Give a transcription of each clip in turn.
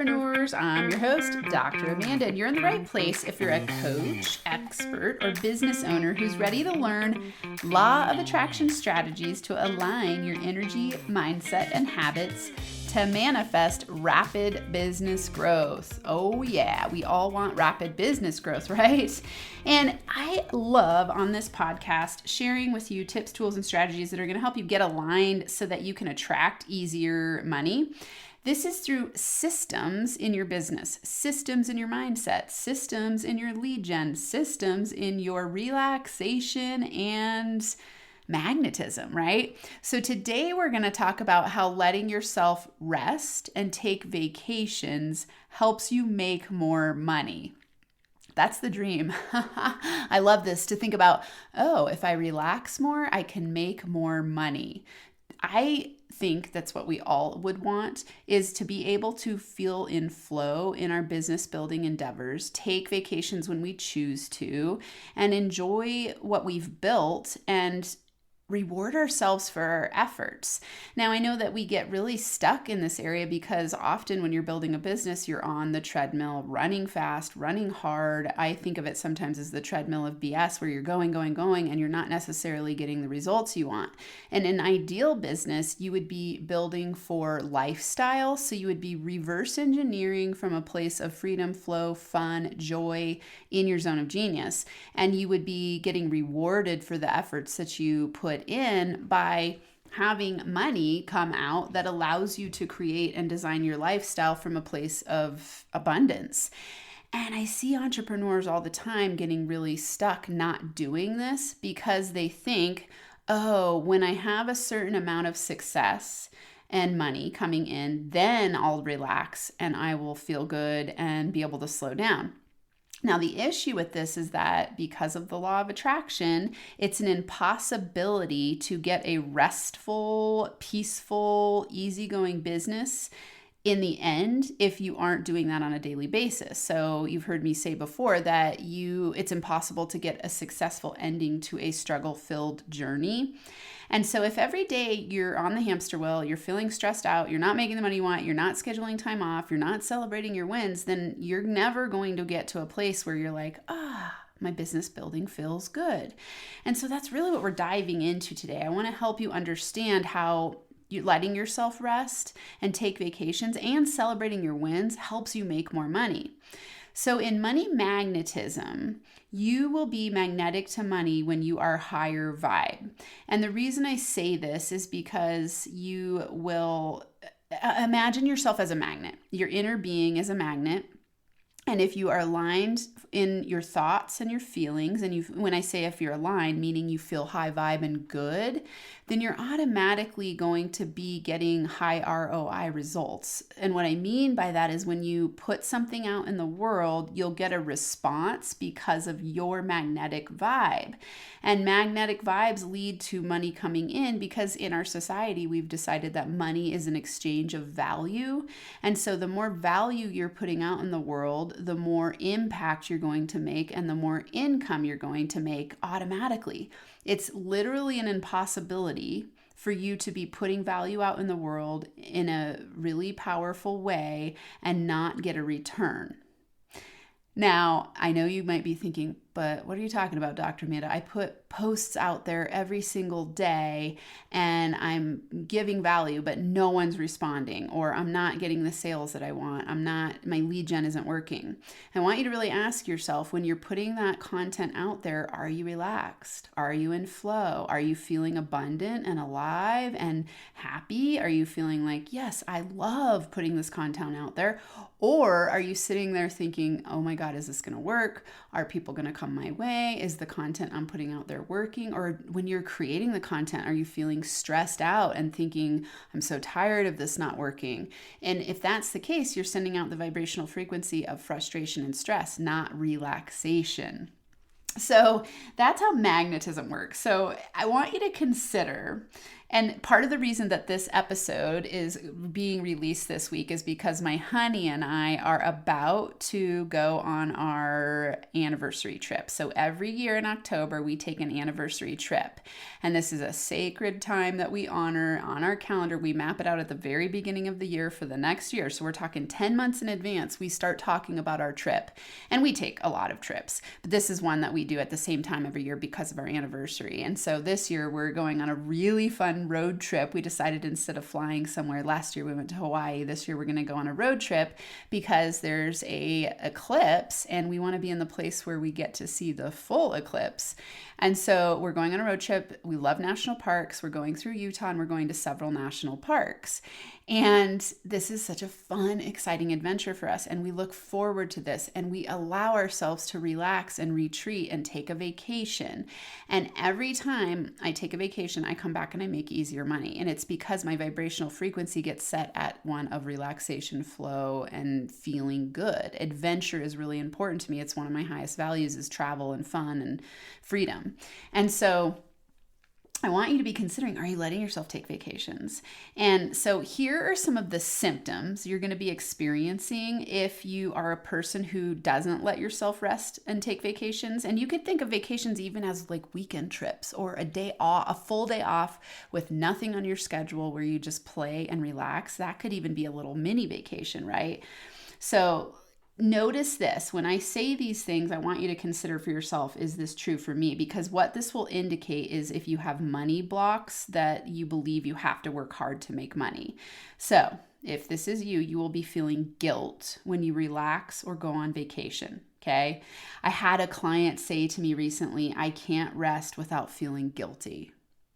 entrepreneurs. I'm your host, Dr. Amanda, and you're in the right place if you're a coach, expert, or business owner who's ready to learn law of attraction strategies to align your energy, mindset, and habits to manifest rapid business growth. Oh yeah, we all want rapid business growth, right? And I love on this podcast sharing with you tips, tools, and strategies that are going to help you get aligned so that you can attract easier money. This is through systems in your business, systems in your mindset, systems in your lead gen, systems in your relaxation and magnetism, right? So today we're going to talk about how letting yourself rest and take vacations helps you make more money. That's the dream. I love this, to think about, oh, if I relax more, I can make more money. I think that's what we all would want, is to be able to feel in flow in our business building endeavors, take vacations when we choose to, and enjoy what we've built and reward ourselves for our efforts. Now, I know that we get really stuck in this area because often when you're building a business, you're on the treadmill, running fast, running hard. I think of it sometimes as the treadmill of BS, where you're going, and you're not necessarily getting the results you want. And in an ideal business, you would be building for lifestyle. So you would be reverse engineering from a place of freedom, flow, fun, joy in your zone of genius. And you would be getting rewarded for the efforts that you put in by having money come out that allows you to create and design your lifestyle from a place of abundance. And I see entrepreneurs all the time getting really stuck not doing this because they think, oh, when I have a certain amount of success and money coming in, then I'll relax and I will feel good and be able to slow down. Now, the issue with this is that because of the law of attraction, it's an impossibility to get a restful, peaceful, easygoing business in the end if you aren't doing that on a daily basis. So you've heard me say before that it's impossible to get a successful ending to a struggle-filled journey. And so if every day you're on the hamster wheel, you're feeling stressed out, you're not making the money you want, you're not scheduling time off, you're not celebrating your wins, then you're never going to get to a place where you're like, my business building feels good. And so that's really what we're diving into today. I want to help you understand how letting yourself rest and take vacations and celebrating your wins helps you make more money. So in money magnetism, you will be magnetic to money when you are higher vibe. And the reason I say this is because you will imagine yourself as a magnet. Your inner being is a magnet. And if you are aligned in your thoughts and your feelings, and when I say if you're aligned, meaning you feel high vibe and good, then you're automatically going to be getting high ROI results. And what I mean by that is when you put something out in the world, you'll get a response because of your magnetic vibe. And magnetic vibes lead to money coming in because in our society, we've decided that money is an exchange of value. And so the more value you're putting out in the world, the more impact you're going to make and the more income you're going to make automatically. It's literally an impossibility for you to be putting value out in the world in a really powerful way and not get a return. Now, I know you might be thinking, but what are you talking about, Dr. Amanda? I put posts out there every single day and I'm giving value, but no one's responding, or I'm not getting the sales that I want. My lead gen isn't working. I want you to really ask yourself, when you're putting that content out there, are you relaxed? Are you in flow? Are you feeling abundant and alive and happy? Are you feeling like, yes, I love putting this content out there? Or are you sitting there thinking, oh my God, is this going to work? Are people going to come my way? Is the content I'm putting out there working? Or when you're creating the content, are you feeling stressed out and thinking, I'm so tired of this not working? And if that's the case, you're sending out the vibrational frequency of frustration and stress, not relaxation. So that's how magnetism works. So I want you to consider And part of the reason that this episode is being released this week is because my honey and I are about to go on our anniversary trip. So every year in October, we take an anniversary trip. And this is a sacred time that we honor on our calendar. We map it out at the very beginning of the year for the next year. So we're talking 10 months in advance. We start talking about our trip. And we take a lot of trips. But this is one that we do at the same time every year because of our anniversary. And so this year, we're going on a really fun road trip. We decided instead of flying somewhere, last year we went to Hawaii. This year we're going to go on a road trip because there's a eclipse and we want to be in the place where we get to see the full eclipse. And so we're going on a road trip. We love national parks. We're going through Utah and we're going to several national parks. And this is such a fun, exciting adventure for us. And we look forward to this and we allow ourselves to relax and retreat and take a vacation. And every time I take a vacation, I come back and I make easier money. And it's because my vibrational frequency gets set at one of relaxation, flow, and feeling good. Adventure is really important to me. It's one of my highest values is travel and fun and freedom. And so I want you to be considering, are you letting yourself take vacations? And so here are some of the symptoms you're going to be experiencing if you are a person who doesn't let yourself rest and take vacations. And you could think of vacations even as like weekend trips or a day off, a full day off with nothing on your schedule where you just play and relax. That could even be a little mini vacation, right? So notice this. When I say these things, I want you to consider for yourself, is this true for me? Because what this will indicate is if you have money blocks that you believe you have to work hard to make money. So if this is you, you will be feeling guilt when you relax or go on vacation. Okay. I had a client say to me recently, I can't rest without feeling guilty.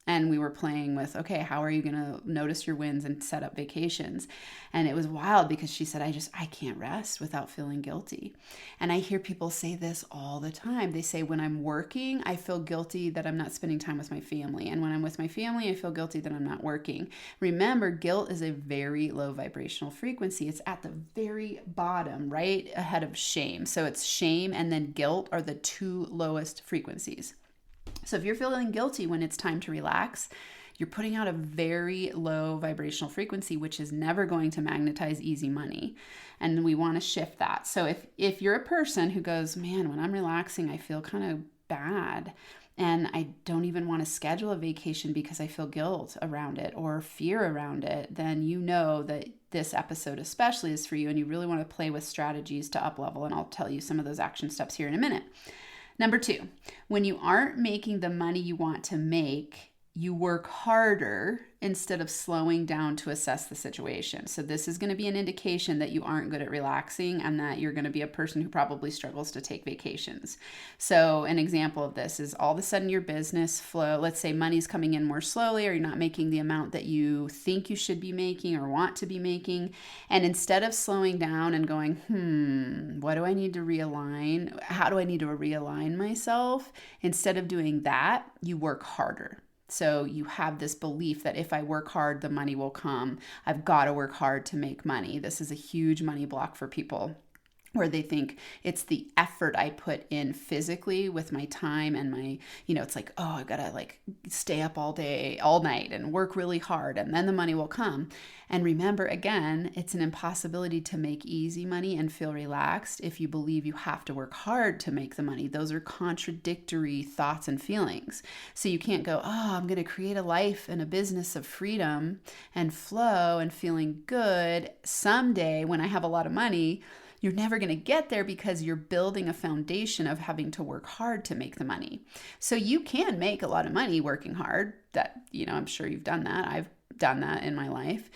And we were playing with, okay, how are you going to notice your wins and set up vacations? And it was wild because she said, I can't rest without feeling guilty. And I hear people say this all the time. They say, when I'm working, I feel guilty that I'm not spending time with my family. And when I'm with my family, I feel guilty that I'm not working. Remember, guilt is a very low vibrational frequency. It's at the very bottom, right ahead of shame. So it's shame and then guilt are the two lowest frequencies. So if you're feeling guilty when it's time to relax, you're putting out a very low vibrational frequency, which is never going to magnetize easy money. And we want to shift that. So if you're a person who goes, man, when I'm relaxing, I feel kind of bad and I don't even want to schedule a vacation because I feel guilt around it or fear around it, then you know that this episode especially is for you and you really want to play with strategies to up level. And I'll tell you some of those action steps here in a minute. Number 2, when you aren't making the money you want to make, you work harder instead of slowing down to assess the situation. So this is going to be an indication that you aren't good at relaxing and that you're going to be a person who probably struggles to take vacations. So an example of this is all of a sudden your business flow, let's say money's coming in more slowly or you're not making the amount that you think you should be making or want to be making. And instead of slowing down and going, what do I need to realign? How do I need to realign myself? Instead of doing that, you work harder. So you have this belief that if I work hard, the money will come. I've got to work hard to make money. This is a huge money block for people where they think it's the effort I put in physically with my time and my, it's like, oh, I've got to like stay up all day, all night and work really hard and then the money will come. And remember, again, it's an impossibility to make easy money and feel relaxed if you believe you have to work hard to make the money. Those are contradictory thoughts and feelings. So you can't go, oh, I'm going to create a life and a business of freedom and flow and feeling good someday when I have a lot of money. You're never going to get there because you're building a foundation of having to work hard to make the money. So you can make a lot of money working hard. That, I'm sure you've done that. I've done that in my life.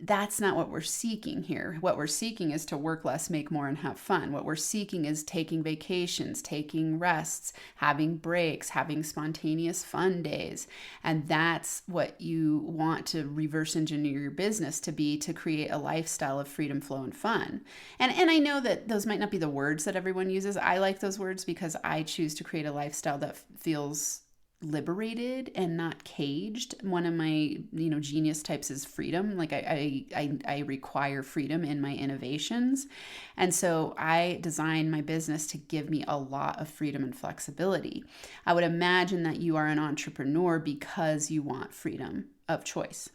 That's not what we're seeking here. What we're seeking is to work less, make more, and have fun. What we're seeking is taking vacations, taking rests, having breaks, having spontaneous fun days. And that's what you want to reverse engineer your business to be, to create a lifestyle of freedom, flow, and fun. And I know that those might not be the words that everyone uses. I like those words because I choose to create a lifestyle that feels liberated and not caged. One of my, genius types is freedom. Like I require freedom in my innovations. And so I design my business to give me a lot of freedom and flexibility. I would imagine that you are an entrepreneur because you want freedom of choice.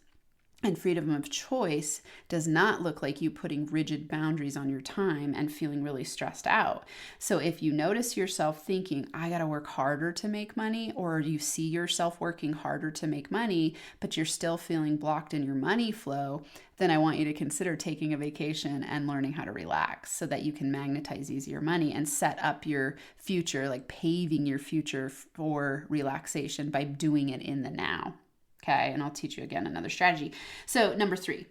And freedom of choice does not look like you putting rigid boundaries on your time and feeling really stressed out. So if you notice yourself thinking, I got to work harder to make money, or you see yourself working harder to make money, but you're still feeling blocked in your money flow, then I want you to consider taking a vacation and learning how to relax so that you can magnetize easier money and set up your future, like paving your future for relaxation by doing it in the now. Okay, and I'll teach you again another strategy. So number 3,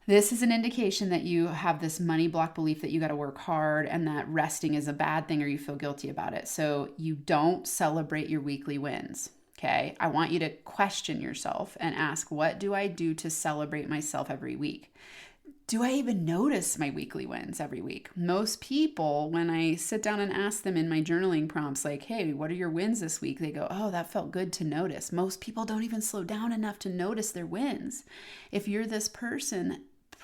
this is an indication that you have this money block belief that you got to work hard and that resting is a bad thing or you feel guilty about it. So you don't celebrate your weekly wins. Okay, I want you to question yourself and ask, what do I do to celebrate myself every week? Do I even notice my weekly wins every week? Most people, when I sit down and ask them in my journaling prompts, like, hey, what are your wins this week? They go, oh, that felt good to notice. Most people don't even slow down enough to notice their wins. If you're this person,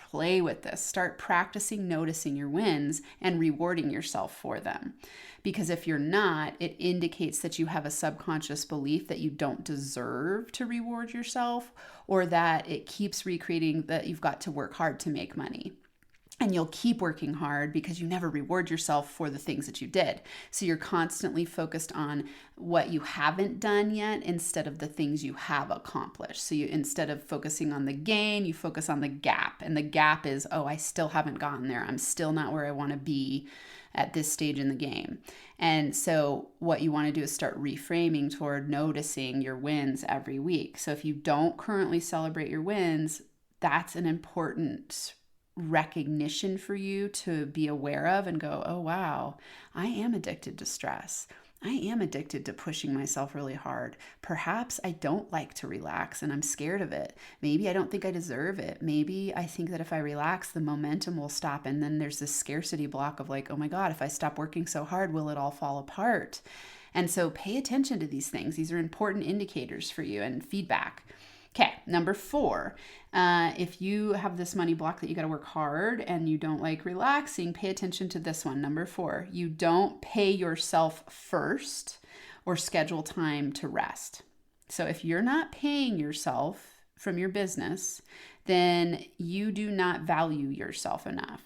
play with this. Start practicing noticing your wins and rewarding yourself for them. Because if you're not, it indicates that you have a subconscious belief that you don't deserve to reward yourself, or that it keeps recreating that you've got to work hard to make money. And you'll keep working hard because you never reward yourself for the things that you did. So you're constantly focused on what you haven't done yet instead of the things you have accomplished. So you, instead of focusing on the gain, you focus on the gap. And the gap is, oh, I still haven't gotten there. I'm still not where I want to be at this stage in the game. And so what you want to do is start reframing toward noticing your wins every week. So if you don't currently celebrate your wins, that's an important recognition for you to be aware of and go, oh, wow, I am addicted to stress. I am addicted to pushing myself really hard. Perhaps I don't like to relax and I'm scared of it. Maybe I don't think I deserve it. Maybe I think that if I relax, the momentum will stop. And then there's this scarcity block of like, oh my God, if I stop working so hard, will it all fall apart? And so pay attention to these things. These are important indicators for you and feedback. Okay, number 4, if you have this money block that you got to work hard and you don't like relaxing, pay attention to this one. Number 4, you don't pay yourself first or schedule time to rest. So if you're not paying yourself from your business, then you do not value yourself enough.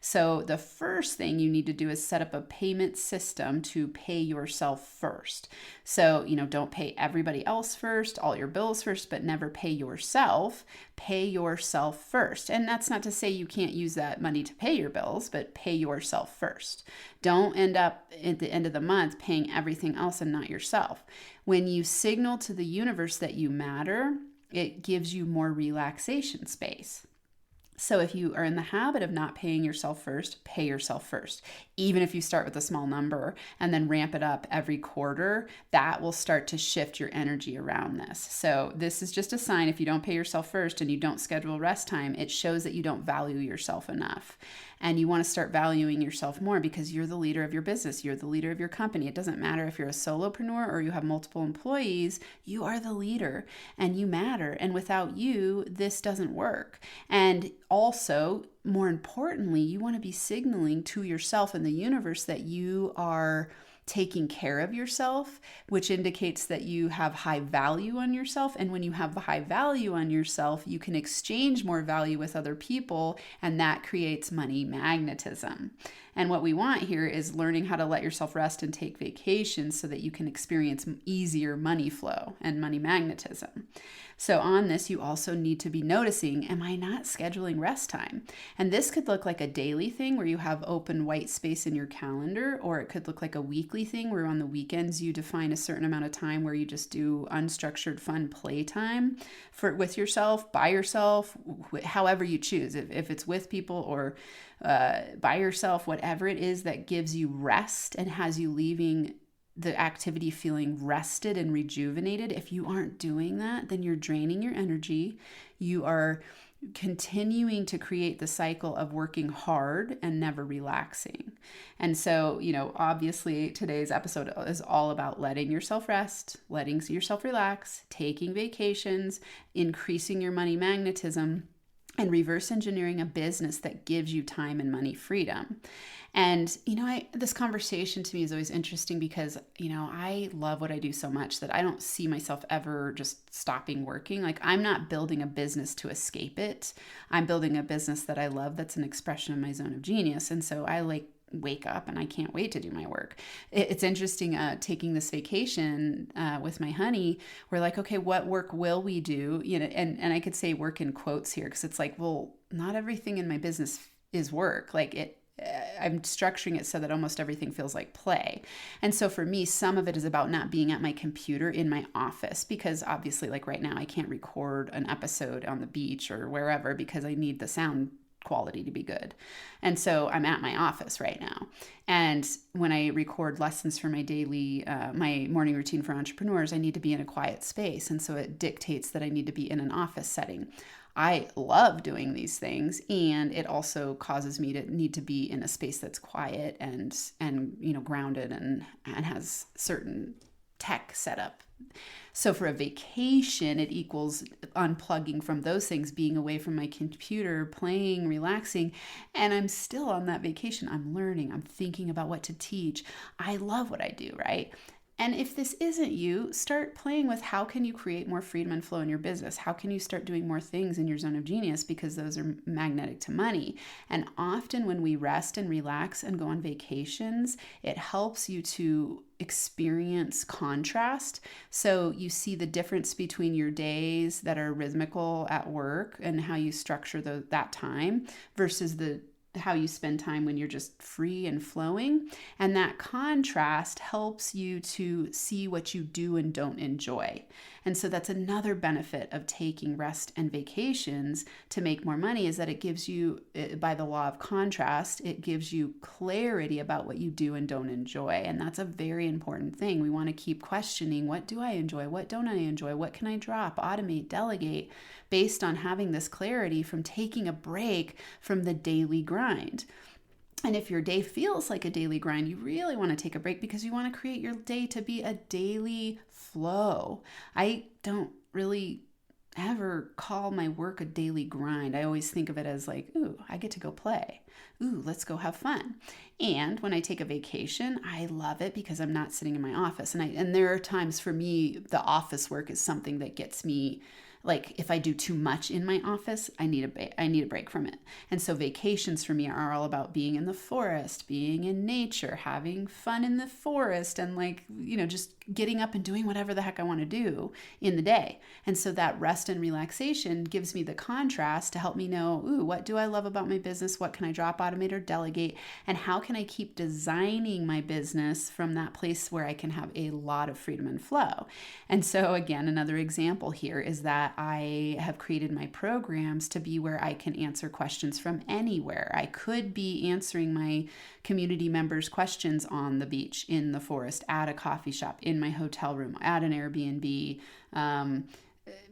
So the first thing you need to do is set up a payment system to pay yourself first. So, don't pay everybody else first, all your bills first, but never pay yourself. Pay yourself first. And that's not to say you can't use that money to pay your bills, but pay yourself first. Don't end up at the end of the month paying everything else and not yourself. When you signal to the universe that you matter, it gives you more relaxation space. So if you are in the habit of not paying yourself first, pay yourself first. Even if you start with a small number and then ramp it up every quarter, that will start to shift your energy around this. So this is just a sign. If you don't pay yourself first and you don't schedule rest time, it shows that you don't value yourself enough. And you want to start valuing yourself more because you're the leader of your business. You're the leader of your company. It doesn't matter if you're a solopreneur or you have multiple employees. You are the leader and you matter. And without you, this doesn't work. And also, more importantly, you want to be signaling to yourself and the universe that you are taking care of yourself, which indicates that you have high value on yourself. And when you have the high value on yourself, you can exchange more value with other people, and that creates money magnetism. And what we want here is learning how to let yourself rest and take vacations so that you can experience easier money flow and money magnetism. So on this, you also need to be noticing, am I not scheduling rest time? And this could look like a daily thing where you have open white space in your calendar, or it could look like a weekly thing where on the weekends you define a certain amount of time where you just do unstructured fun playtime with yourself, by yourself, however you choose. If it's with people or by yourself, whatever it is that gives you rest and has you leaving the activity feeling rested and rejuvenated. If you aren't doing that, then you're draining your energy. You are continuing to create the cycle of working hard and never relaxing. And so, obviously today's episode is all about letting yourself rest, letting yourself relax, taking vacations, increasing your money magnetism. and reverse engineering a business that gives you time and money freedom. And, this conversation to me is always interesting because, I love what I do so much that I don't see myself ever just stopping working. Like, I'm not building a business to escape it. I'm building a business that I love that's an expression of my zone of genius. And so I wake up and I can't wait to do my work. It's interesting taking this vacation with my honey. We're like, okay, what work will we do? And I could say work in quotes here because it's like, well, not everything in my business is work. I'm structuring it so that almost everything feels like play. And so for me, some of it is about not being at my computer in my office because obviously right now I can't record an episode on the beach or wherever because I need the sound quality to be good. And so I'm at my office right now. And when I record lessons for my daily, my morning routine for entrepreneurs, I need to be in a quiet space. And so it dictates that I need to be in an office setting. I love doing these things, and it also causes me to need to be in a space that's quiet and grounded and has certain tech set up. So for a vacation, it equals unplugging from those things, being away from my computer, playing, relaxing, and I'm still on that vacation. I'm learning, I'm thinking about what to teach. I love what I do, right? And if this isn't you, start playing with how can you create more freedom and flow in your business? How can you start doing more things in your zone of genius because those are magnetic to money? And often when we rest and relax and go on vacations, it helps you to experience contrast. So you see the difference between your days that are rhythmical at work and how you structure that time versus how you spend time when you're just free and flowing. And that contrast helps you to see what you do and don't enjoy. And so that's another benefit of taking rest and vacations to make more money is that it gives you, by the law of contrast, it gives you clarity about what you do and don't enjoy. And that's a very important thing. We want to keep questioning, what do I enjoy? What don't I enjoy? What can I drop, automate, delegate, based on having this clarity from taking a break from the daily grind. And if your day feels like a daily grind, you really want to take a break because you want to create your day to be a daily flow. I don't really ever call my work a daily grind. I always think of it as like, ooh, I get to go play. Ooh, let's go have fun. And when I take a vacation, I love it because I'm not sitting in my office. And there are times for me, the office work is something that gets me. Like if I do too much in my office, I need a break from it. And so vacations for me are all about being in the forest, being in nature, having fun in the forest, and just getting up and doing whatever the heck I want to do in the day. And so that rest and relaxation gives me the contrast to help me know, ooh, what do I love about my business? What can I drop, automate, or delegate? And how can I keep designing my business from that place where I can have a lot of freedom and flow? And so again, another example here is that I have created my programs to be where I can answer questions from anywhere. I could be answering my community members' questions on the beach, in the forest, at a coffee shop, in my hotel room, at an Airbnb,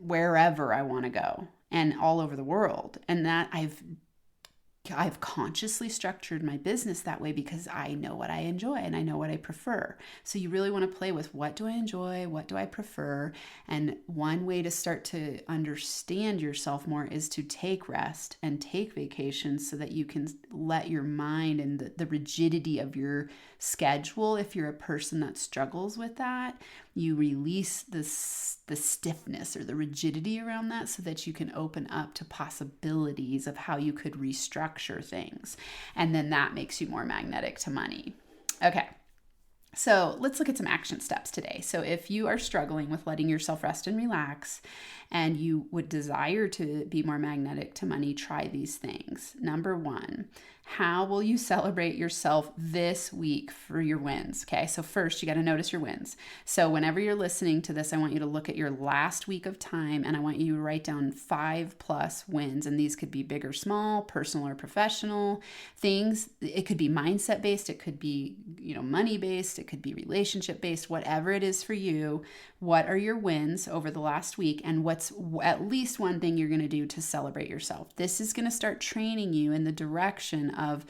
wherever I want to go, and all over the world. And that I've consciously structured my business that way because I know what I enjoy and I know what I prefer. So you really want to play with, what do I enjoy? What do I prefer? And one way to start to understand yourself more is to take rest and take vacations so that you can let your mind and the rigidity of your schedule, if you're a person that struggles with that, you release the stiffness or the rigidity around that so that you can open up to possibilities of how you could restructure things. And then that makes you more magnetic to money. Okay. So let's look at some action steps today. So if you are struggling with letting yourself rest and relax and you would desire to be more magnetic to money, try these things. Number one, how will you celebrate yourself this week for your wins? Okay, so first you got to notice your wins. So whenever you're listening to this, I want you to look at your last week of time and I want you to write down 5+ wins. And these could be big or small, personal or professional things. It could be mindset based. It could be, money based. It could be relationship based, whatever it is for you. What are your wins over the last week? And what's at least one thing you're going to do to celebrate yourself? This is going to start training you in the direction of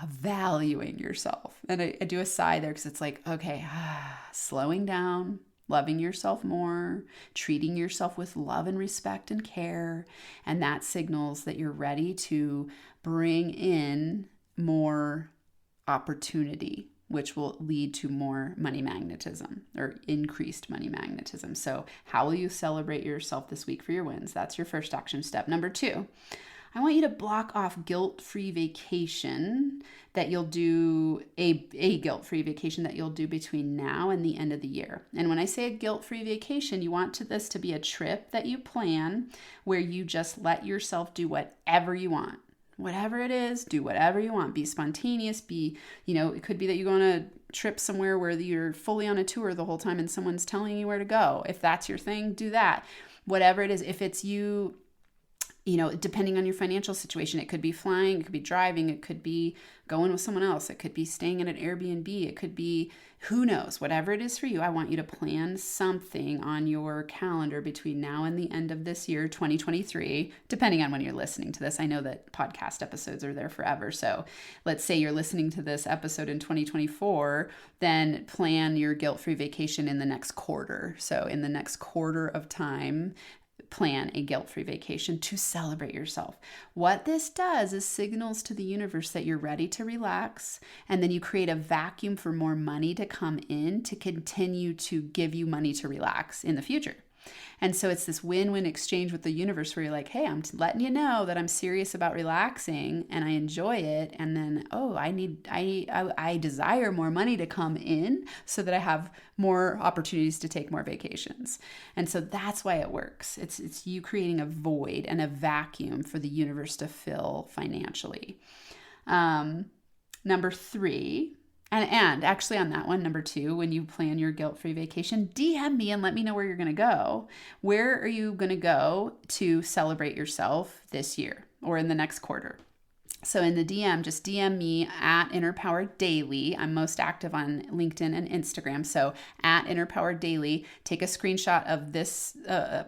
valuing yourself. And I do a sigh there because it's like, okay, slowing down, loving yourself more, treating yourself with love and respect and care. And that signals that you're ready to bring in more opportunity, which will lead to more money magnetism or increased money magnetism. So how will you celebrate yourself this week for your wins? That's your first action step. Number 2, I want you to block off guilt-free vacation that you'll do, a guilt-free vacation that you'll do between now and the end of the year. And when I say a guilt-free vacation, you want this to be a trip that you plan where you just let yourself do whatever you want. Whatever it is, do whatever you want. Be spontaneous, it could be that you go on a trip somewhere where you're fully on a tour the whole time and someone's telling you where to go. If that's your thing, do that. Whatever it is, if it's you, depending on your financial situation, it could be flying, it could be driving, it could be going with someone else, it could be staying at an Airbnb, it could be, who knows, whatever it is for you. I want you to plan something on your calendar between now and the end of this year, 2023, depending on when you're listening to this. I know that podcast episodes are there forever. So let's say you're listening to this episode in 2024, then plan your guilt-free vacation in the next quarter. So in the next quarter of time, plan a guilt-free vacation to celebrate yourself. What this does is signals to the universe that you're ready to relax, and then you create a vacuum for more money to come in to continue to give you money to relax in the future. And so it's this win-win exchange with the universe where you're like, hey, I'm letting you know that I'm serious about relaxing and I enjoy it. And then, I desire more money to come in so that I have more opportunities to take more vacations. And so that's why it works. It's you creating a void and a vacuum for the universe to fill financially. Number 3, and actually on that one, number 2, when you plan your guilt-free vacation, DM me and let me know where you're going to go. Where are you going to go to celebrate yourself this year or in the next quarter? So in the DM, just DM me at Inner Power Daily. I'm most active on LinkedIn and Instagram. So at Inner Power Daily, take a screenshot of this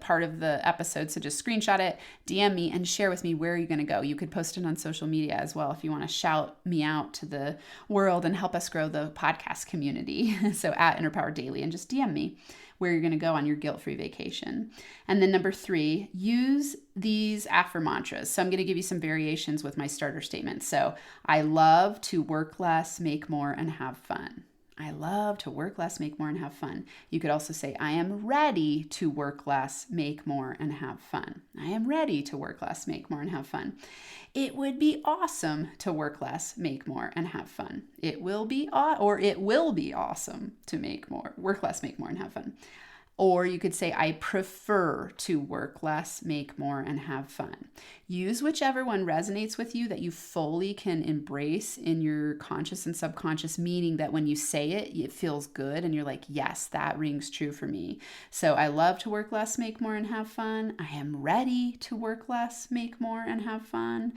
part of the episode. So just screenshot it, DM me, and share with me where you're going to go. You could post it on social media as well if you want to shout me out to the world and help us grow the podcast community. So at Inner Power Daily, and just DM me where you're going to go on your guilt-free vacation. And then number 3, use these mantras. So I'm going to give you some variations with my starter statement. So I love to work less, make more, and have fun. I love to work less, make more, and have fun. You could also say, I am ready to work less, make more, and have fun. I am ready to work less, make more, and have fun. It would be awesome to work less, make more, and have fun. It will be awesome to work less, make more, and have fun. Or you could say, I prefer to work less, make more, and have fun. Use whichever one resonates with you that you fully can embrace in your conscious and subconscious, meaning that when you say it, it feels good and you're like, yes, that rings true for me. So I love to work less, make more, and have fun. I am ready to work less, make more, and have fun.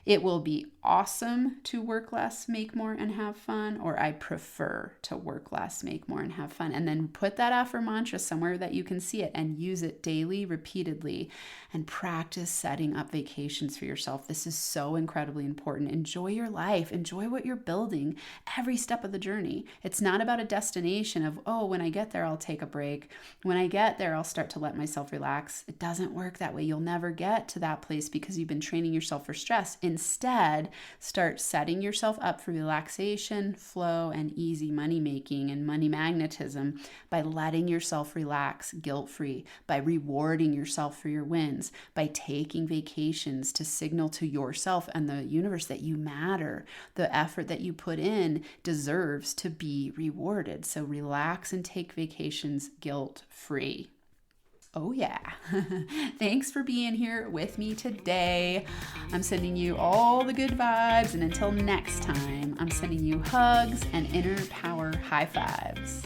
It will be awesome to work less, make more, and have fun. Or I prefer to work less, make more, and have fun. And then put that mantra somewhere that you can see it and use it daily, repeatedly, and practice setting up vacations for yourself. This is so incredibly important. Enjoy your life. Enjoy what you're building every step of the journey. It's not about a destination of, when I get there, I'll take a break. When I get there, I'll start to let myself relax. It doesn't work that way. You'll never get to that place because you've been training yourself for stress. Instead, start setting yourself up for relaxation, flow, and easy money making and money magnetism by letting yourself relax guilt-free, by rewarding yourself for your wins, by taking vacations to signal to yourself and the universe that you matter. The effort that you put in deserves to be rewarded. So relax and take vacations guilt-free. Oh yeah. Thanks for being here with me today. I'm sending you all the good vibes, and until next time, I'm sending you hugs and inner power high fives.